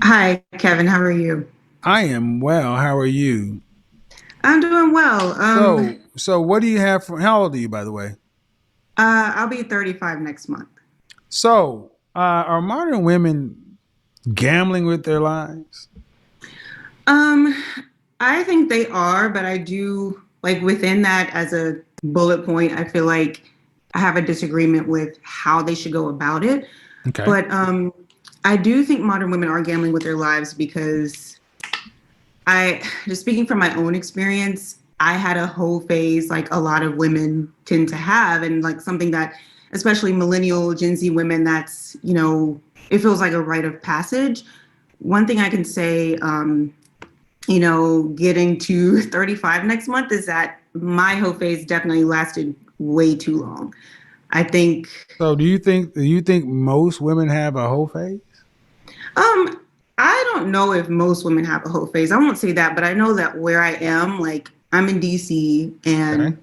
Hi, Kevin. How are you? I am well. How are you? I'm doing well. So what do you have for? How old are you, by the way? I'll be 35 next month. Are modern women gambling with their lives? Um, I think they are, but I do like within that as a bullet point, I feel like I have a disagreement with how they should go about it. Okay. But I do think modern women are gambling with their lives because just speaking from my own experience, I had a whole phase like a lot of women tend to have, and like something that, especially millennial Gen Z women, it feels like a rite of passage. One thing I can say, getting to 35 next month is that my whole phase definitely lasted way too long. I think, So do you think most women have a whole phase? um, I don't know if most women have a whole phase. I won't say that, but I know that where I am, like I'm in DC, Okay. and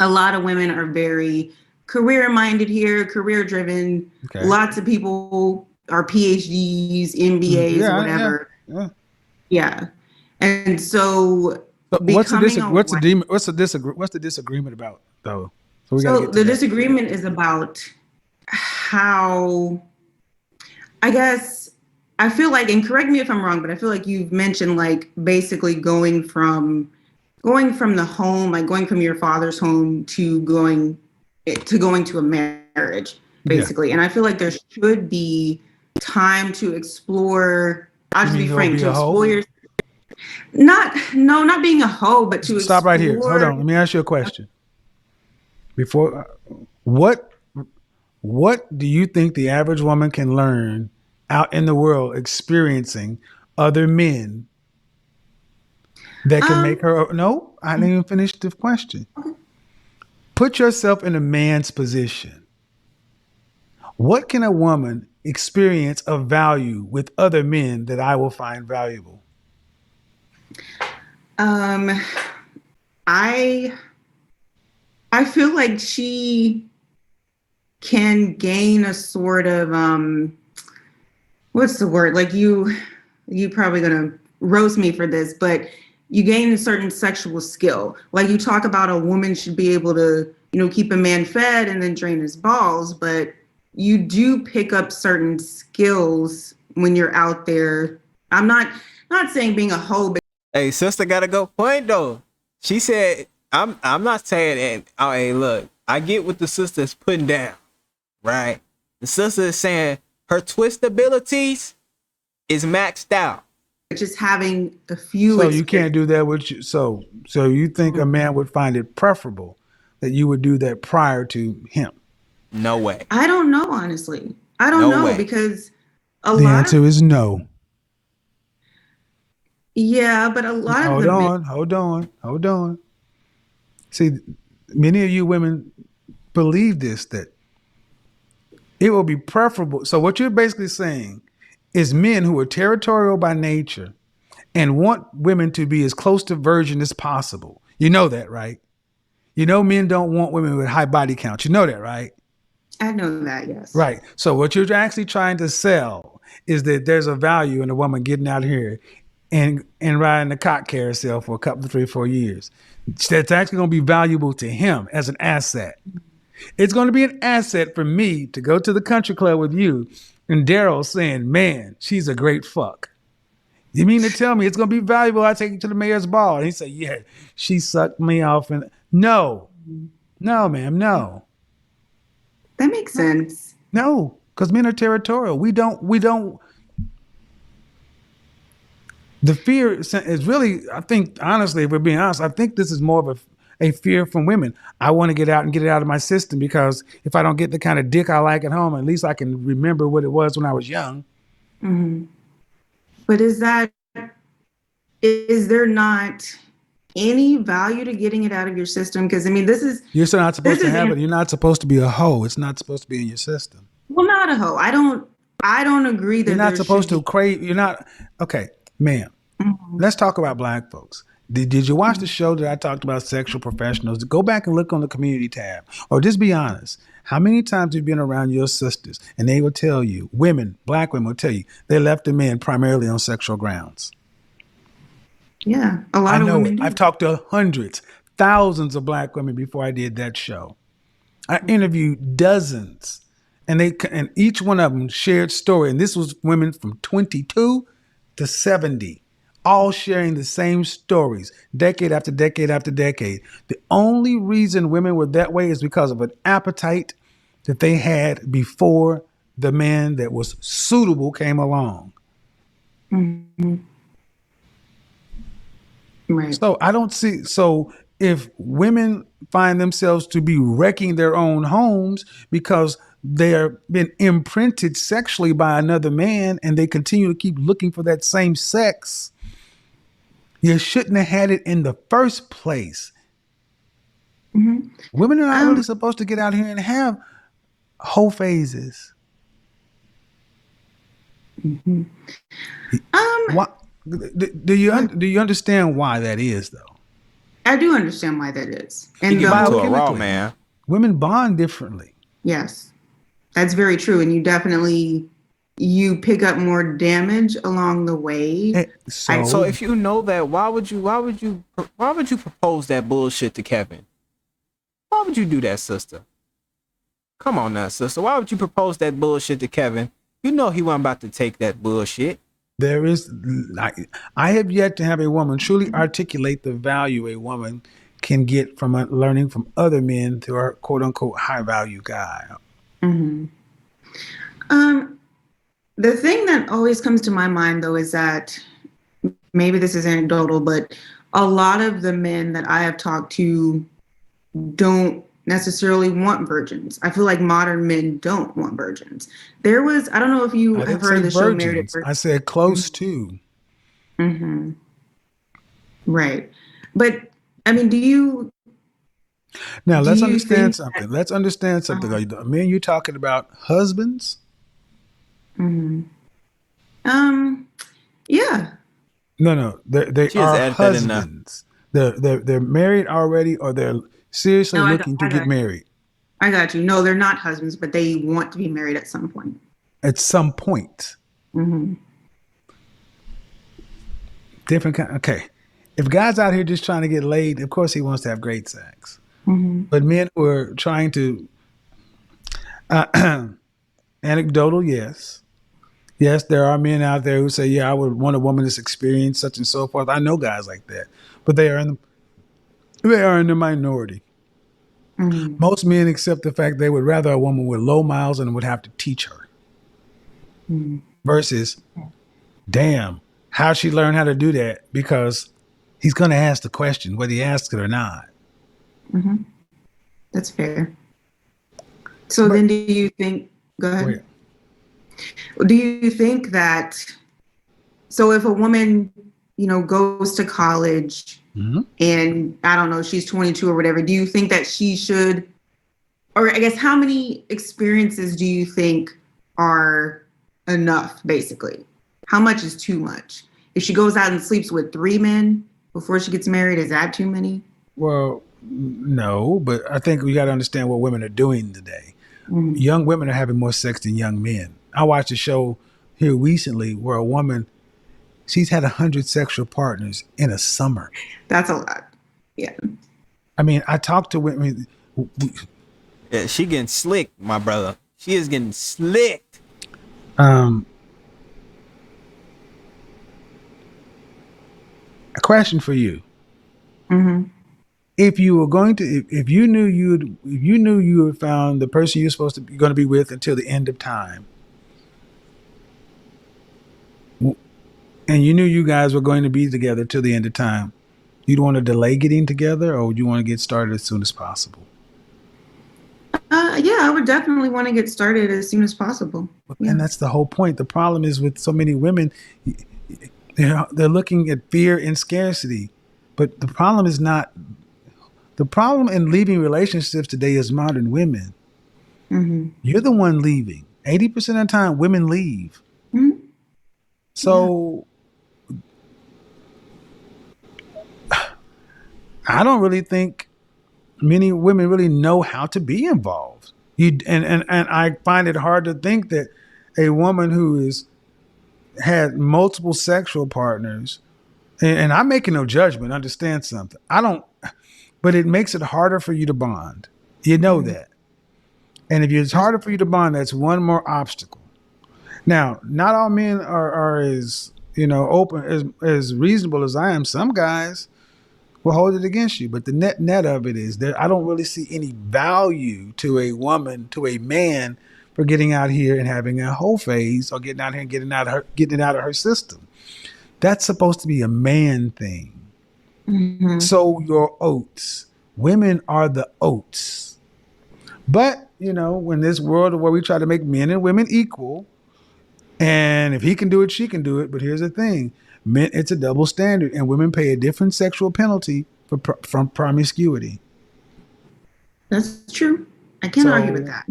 a lot of women are very career minded here, career driven. Okay. Lots of people are PhDs, MBAs, Yeah. Yeah. whatever. Yeah. Yeah. And so So becoming a wife. what's the disagreement about though? So we got to So get to the that. disagreement is about how, I guess, I feel like, and correct me if I'm wrong, but I feel like you've mentioned like basically going from the home, like going from your father's home to going to a marriage, Yeah. basically. And I feel like there should be time to explore. I'll You just mean be go frank, be to a hoe? explore your not no, not being a hoe, but to Stop right here. Hold explore. on. Let me ask you a question. Before what What do you think the average woman can learn out in the world experiencing other men that can make Um, her? No, I didn't even finish the question. Put yourself in a man's position. What can a woman experience of value with other men that I will find valuable? um, I I feel like she can gain a sort of what's the word? Like you probably gonna roast me for this, but you gain a certain sexual skill. Like you talk about a woman should be able to, keep a man fed and then drain his balls, but you do pick up certain skills when you're out there. I'm not saying being a hoe, but Hey, sister got to go point though. She said, I'm not saying that. Oh, hey, look, I get what the sister is putting down, right? The sister is saying her twist abilities is maxed out. just having a few So you can't experiences. do that with you. So you think a man would find it preferable that you would do that prior to him? No way. I don't know, honestly. I don't No know way. because a The lot of, answer is no. yeah, but a lot of Hold the men. on, hold on, hold on. See, many of you women believe this that it will be preferable. So what you're basically saying is men who are territorial by nature and want women to be as close to virgin as possible. You know that, right? You know men don't want women with high body counts. You know that, right? I know that, yes. Right. So what you're actually trying to sell is that there's a value in a woman getting out here and riding the cock carousel for a couple, 3, 4 years. That's actually going to be valuable to him as an asset. It's going to be an asset for me to go to the country club with you and Daryl saying, man, she's a great fuck. You mean to tell me it's going to be valuable? I take you to the mayor's ball. And he said, yeah, she sucked me off. And no, no, ma'am, no, That makes sense. no, because men are territorial. The fear is really, I think, honestly, if we're being honest, I think this is more of a fear from women. I want to get out and get it out of my system because if I don't get the kind of dick I like at home, at least I can remember what it was when I was young. Hmm. But is there not any value to getting it out of your system? Because I mean, You're still not this supposed to is have it. You're not supposed to be a hoe. It's not supposed to be in your system. well, not a hoe. I don't agree You're that not there should supposed to be. crave. You're not okay, ma'am. Mhm. Let's talk about black folks. Did you watch the show that I talked about, Sexual Professionals? Go back and look on the community tab. Or just be honest. How many times have you been around your sisters and they will tell you, women, black women will tell you, they left the men primarily on sexual grounds? Yeah, a I lot of know it. women I've do. talked to hundreds, thousands of black women before I did that show. I interviewed dozens, and each one of them shared story. And this was women from 22 to 70, all sharing the same stories, decade after decade after decade. The only reason women were that way is because of an appetite that they had before the man that was suitable came along. Mhm. Right. So I don't see. So if women find themselves to be wrecking their own homes because they are been imprinted sexually by another man and they continue to keep looking for that same sex, you shouldn't have had it in the first place. Hmm. Women are not really Um, supposed to get out here and have whole phases. mhm. um, Why? Do you understand why that is though? I do understand why that is, She and the give it to a whole raw Biochemically, man. women bond differently. yes, that's very true, and you pick up more damage along the way. I So So if you know that, why would you propose that bullshit to Kevin? Why would you do that, sister? Come on now, sister. Why would you propose that bullshit to Kevin? You know he wasn't about to take that bullshit. there is, I have yet to have a woman truly articulate the value a woman can get from learning from other men through our quote unquote high value guy. Mhm. Um, the thing that always comes to my mind though is that maybe this is anecdotal, but a lot of the men that I have talked to don't necessarily want virgins. I feel like modern men don't want virgins. I don't know if you I have didn't heard say of the show Married at virgins. First. I said close to. Mm-hmm. Right. But I mean, Now do let's you understand think that, something. Let's understand something. uh, Men, you talking about husbands? mhm. um, yeah. No. They She has are added that in there. husbands. They're married already, or they're seriously No, looking to I get got you. married I got you. No, they're not husbands, but they want to be married at some point. at some point. Mm-hmm. Different kind. Okay. If guys out here just trying to get laid, of course he wants to have great sex. Mm-hmm. But men who are trying to, uh, anecdotal, yes. Yes, there are men out there who say, yeah, I would want a woman that's experienced such and so forth. I know guys like that, but they are in the minority. Mm-hmm. Most men accept the fact they would rather a woman with low miles and would have to teach her Mm-hmm. versus, damn, how she learn how to do that because he's going to ask the question whether he asks it or not. Mm-hmm. That's fair. So But then do you think, go go ahead. ahead. Do you think that, so if a woman, goes to college Mhm. and I don't know, she's 22 or whatever, do you think that she should, or I guess how many experiences do you think are enough, basically? How much is too much? If she goes out and sleeps with 3 men before she gets married, is that too many? Well, no, but I think we got to understand what women are doing today. Mm, Young women are having more sex than young men. I watched a show here recently where a woman, she's had 100 sexual partners in a summer. that's a lot. Yeah. I mean, I talked to women. Yeah, she getting slick, my brother. She is getting slicked. Um, a question for you: Mm-hmm. if you were going to, if you knew you had found the person you're supposed to be going to be with until the end of time, and you knew you guys were going to be together till the end of time, you'd want to delay getting together, or would you want to get started as soon as possible? Yeah, I would definitely want to get started as soon as possible. And Yeah. that's the whole point. The problem is with so many women, they're looking at fear and scarcity, but the problem is not the problem in leaving relationships today is modern women. Mm-hmm. You're the one leaving. 80% of the time, women leave. Mm-hmm. Yeah. So I don't really think many women really know how to be involved. And I find it hard to think that a woman who is had multiple sexual partners, and I'm making no judgment, understand something. I don't, but it makes it harder for you to bond. You know Mhm. that. And if it's harder for you to bond, that's one more obstacle. Now, not all men are as, open, as reasonable as I am. Some guys will hold it against you. But the net of it is that I don't really see any value to a woman, to a man, for getting out here and having a whole phase, or getting out here and getting it out of her system. That's supposed to be a man thing. Mhm. Sow your oats. Women are the oats. But, when this world where we try to make men and women equal, and if he can do it, she can do it. But here's the thing: men, it's a double standard, and women pay a different sexual penalty from promiscuity. That's true. I can't argue with So that.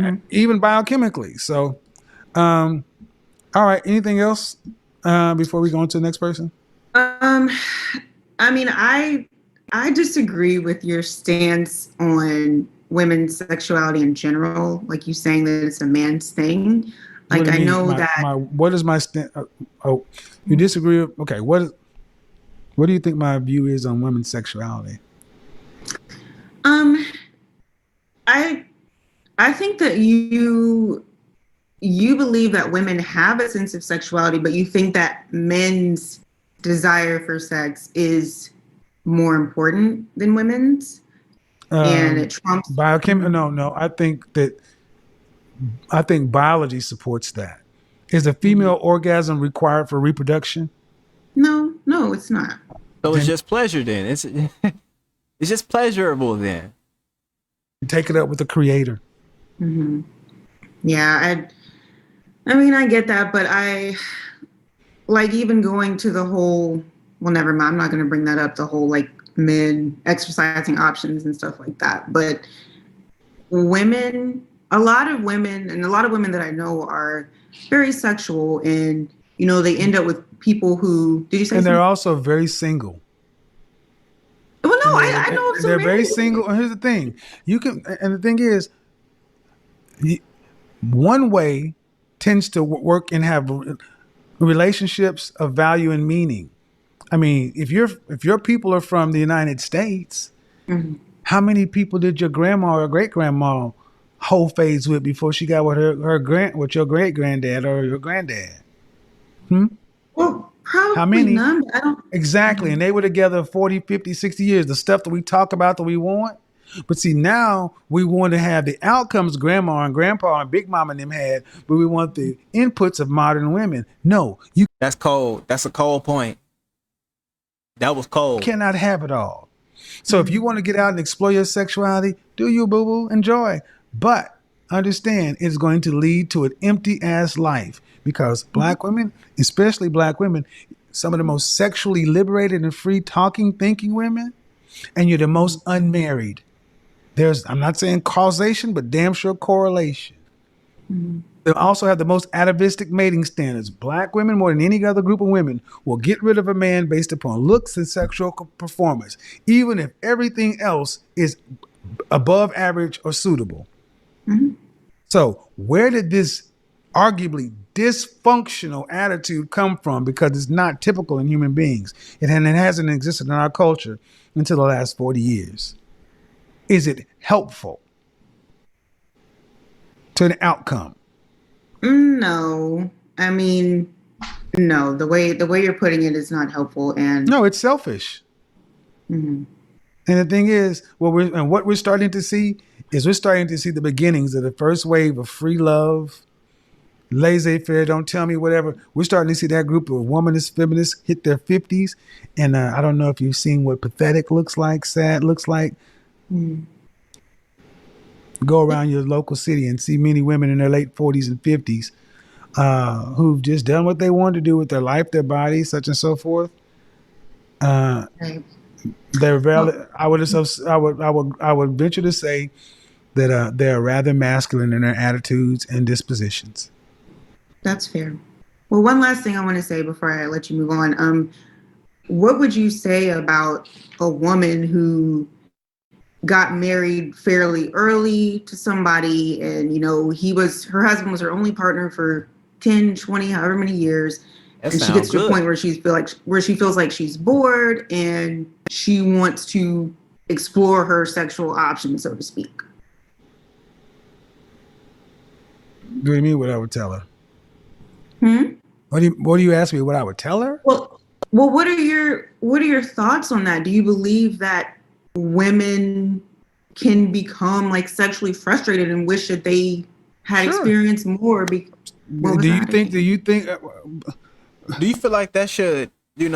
Mhm. even biochemically. So, um, all right. Anything else before we go on to the next person? Um, I mean, I disagree with your stance on women's sexuality in general. Like you saying that it's a man's thing. What Like do you I mean? know that. My what is my stand? Oh, you disagree? Okay. What do you think my view is on women's sexuality? Um, I I think that you believe that women have a sense of sexuality, but you think that men's desire for sex is more important than women's, and it trumps. Biochem? Mhm. No, no. I think biology supports that. Is a Mhm. female orgasm required for reproduction? No, no, it's not. So it's Then just pleasure then. It's it's just pleasurable then. you take it up with the creator. Hmm. Yeah, I mean, I get that, but I like even going to the whole. Well, never mind. I'm not going to bring that up. The whole like men exercising options and stuff like that. But women, a lot of women, and a lot of women that I know are very sexual, and they end up with people who. Did you say And they're something? also very single. Well, no, And I know some they're very married single. women. And here's the thing: and the thing is, one way tends to work and have relationships of value and meaning. I mean, if your people are from the United States, Mhm. how many people did your grandma or great grandma hold phase with before she got with with your great granddad or your granddad? Hmm? Well, How probably many? none. But I don't. Exactly. Mhm. And they were together 40, 50, 60 years. The stuff that we talk about that we want. But see, now we want to have the outcomes grandma and grandpa and big mama and them had, but we want the inputs of modern women. No, you That's cold. That's a cold point. That was cold. cannot have it all. So if you Mhm. want to get out and explore your sexuality, do you, boo boo, enjoy. But understand it's going to lead to an empty ass life because black women, especially black women, some of the most sexually liberated and free talking, thinking women, and you're the most unmarried. I'm not saying causation, but damn sure correlation. Mhm. They also have the most atavistic mating standards. Black women, more than any other group of women, will get rid of a man based upon looks and sexual performance, even if everything else is above average or suitable. Mhm. So, where did this arguably dysfunctional attitude come from? Because it's not typical in human beings. It hasn't existed in our culture until the last 40 years. Is it helpful to an outcome? No, I mean, no. The way you're putting it is not helpful, and No, it's selfish. mhm. And the thing is, what we're starting to see is we're starting to see the beginnings of the first wave of free love, laissez-faire, don't tell me whatever. We're starting to see that group of womanist feminists hit their 50s. And I don't know if you've seen what pathetic looks like, sad looks like. Mhm. Go around your local city and see many women in their late 40s and 50s who've just done what they wanted to do with their life, their body, such and so forth. Uh, Right. they're Well, valid. I would venture to say that they're rather masculine in their attitudes and dispositions. that's fair. Well, one last thing I want to say before I let you move on. what would you say about a woman who got married fairly early to somebody, and her husband was her only partner for 10, 20, however many years, That and she sounds gets to a good. point where she feels like she's bored and she wants to explore her sexual options, so to speak. What do you mean? What I would tell her? Hmm? What do you ask me? What I would tell her? Well, what are your thoughts on that? Do you believe that women can become like sexually frustrated and wish that they had Sure. experienced more? What was Do you that think? Do again? you think? Do you feel like that should, be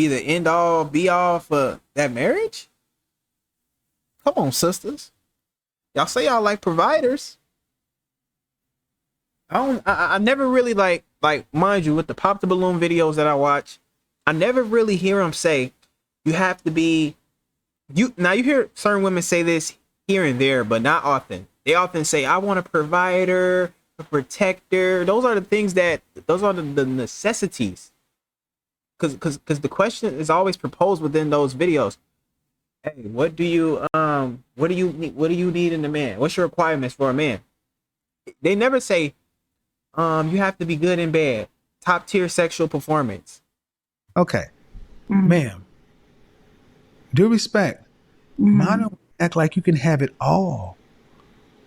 the end all be all for that marriage? Come on, sisters. Y'all say y'all like providers. I never really like mind you, with the pop the balloon videos that I watch, I never really hear them say you have to be you. Now you hear certain women say this here and there, but not often. They often say, I want a provider, a protector. Those are the things those are the necessities. Because the question is always proposed within those videos. Hey, what do you need in a man? What's your requirements for a man? They never say, you have to be good in bed, top tier sexual performance. Okay, Mm-hmm. ma'am. Due respect. Mm-hmm. Modern act like you can have it all.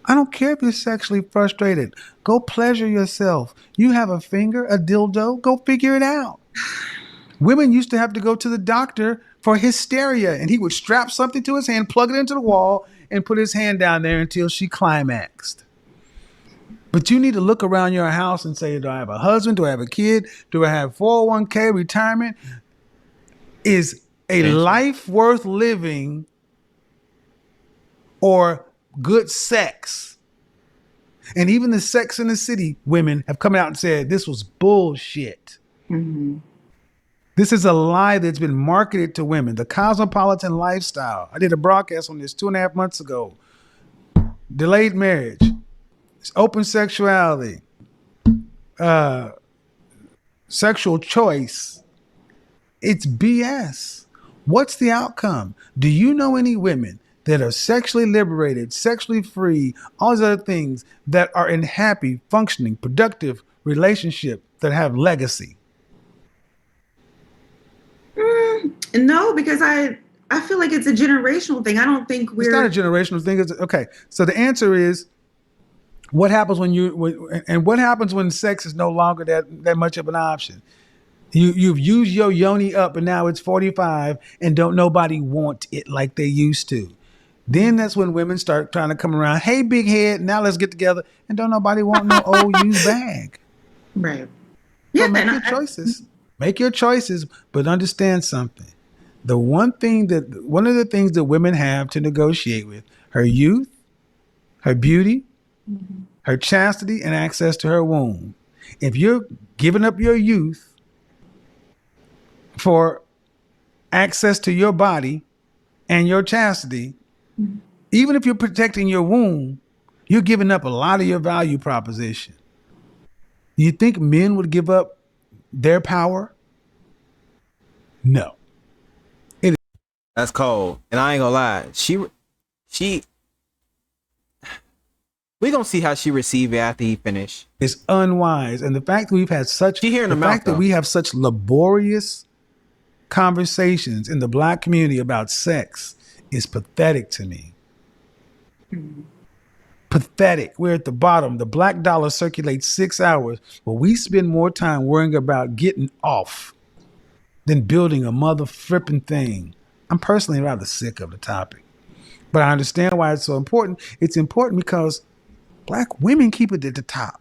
I don't care if you're sexually frustrated. Go pleasure yourself. You have a finger, a dildo. Go figure it out. Women used to have to go to the doctor for hysteria, and he would strap something to his hand, plug it into the wall, and put his hand down there until she climaxed. But you need to look around your house and say, do I have a husband? Do I have a kid? Do I have 401k retirement? Is a Pension. life worth living or good sex? And even the Sex in the City women have come out and said this was bullshit. Mm-hmm. This is a lie that's been marketed to women. The cosmopolitan lifestyle. I did a broadcast on this 2.5 months ago. Delayed marriage, open sexuality, uh, sexual choice. It's BS. What's the outcome? Do you know any women that are sexually liberated, sexually free, all these other things that are in happy, functioning, productive relationship that have legacy? No, because I feel like it's a generational thing. I don't think It's not a we're. generational thing. Okay. So the answer is, what happens what happens when sex is no longer that much of an option? You've used your yoni up and now it's 45 and don't nobody want it like they used to. Then that's when women start trying to come around. Hey, big head, now let's get together. And don't nobody want no old used bag. Right. So Yeah, and make your I. choices. Make your choices, but understand something. One of the things that women have to negotiate with: her youth, her beauty, her chastity, and access to her womb. If you're giving up your youth for access to your body and your chastity, even if you're protecting your womb, you're giving up a lot of your value proposition. You think men would give up their power? No. That's cold. And I ain't gonna lie. She we gonna see how she receive it after he finish. It's unwise. And She hearing the him out fact that though. we have such laborious conversations in the black community about sex is pathetic to me. Pathetic. We're at the bottom. The black dollar circulates 6 hours, but we spend more time worrying about getting off than building a mother fripping thing. I'm personally rather sick of the topic, but I understand why it's so important. It's important because black women keep it at the top.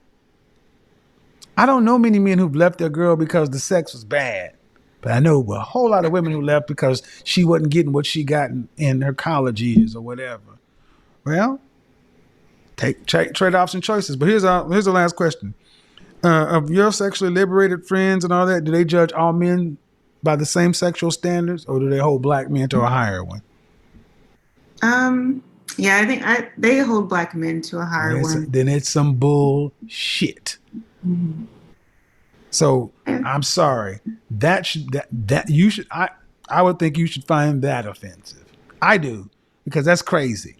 I don't know many men who've left their girl because the sex was bad, but I know a whole lot of women who left because she wasn't getting what she got in her college years or whatever. Well, take trade-offs and choices. But here's the last question: of your sexually liberated friends and all that, do they judge all men by the same sexual standards, or do they hold black men to a higher one? Yeah, I think they hold black men to a higher one. Then it's some bullshit. Mhm. So I'm sorry. I would think you should find that offensive. I do, because that's crazy.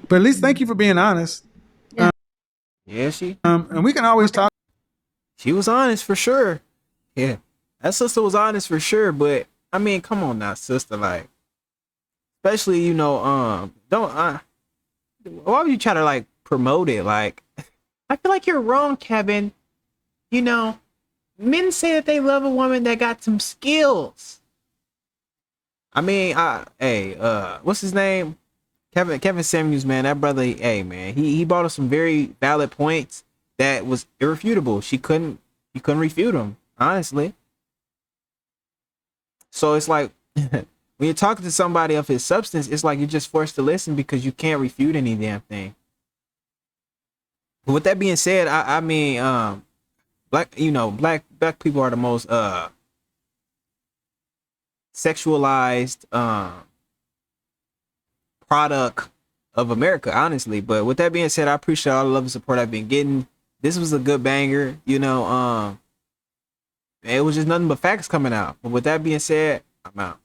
But at least thank you for being honest. Yeah, And we can always talk. she was honest for sure. Yeah, that sister was honest for sure. But I mean, come on now, sister. Like, especially don't why would you try to like promote it? Like, I feel like you're wrong, Kevin. You know, men say that they love a woman that got some skills. I mean, what's his name? Kevin Samuels, man, that brother, hey man, he brought us some very valid points that was irrefutable. You couldn't refute them, honestly. So it's like when you're talking to somebody of his substance, it's like you're just forced to listen because you can't refute any damn thing. But with that being said, I mean, black people are the most sexualized product of America, honestly. But with that being said, I appreciate all the love and support I've been getting. This was a good banger, it was just nothing but facts coming out. But with that being said, I'm out.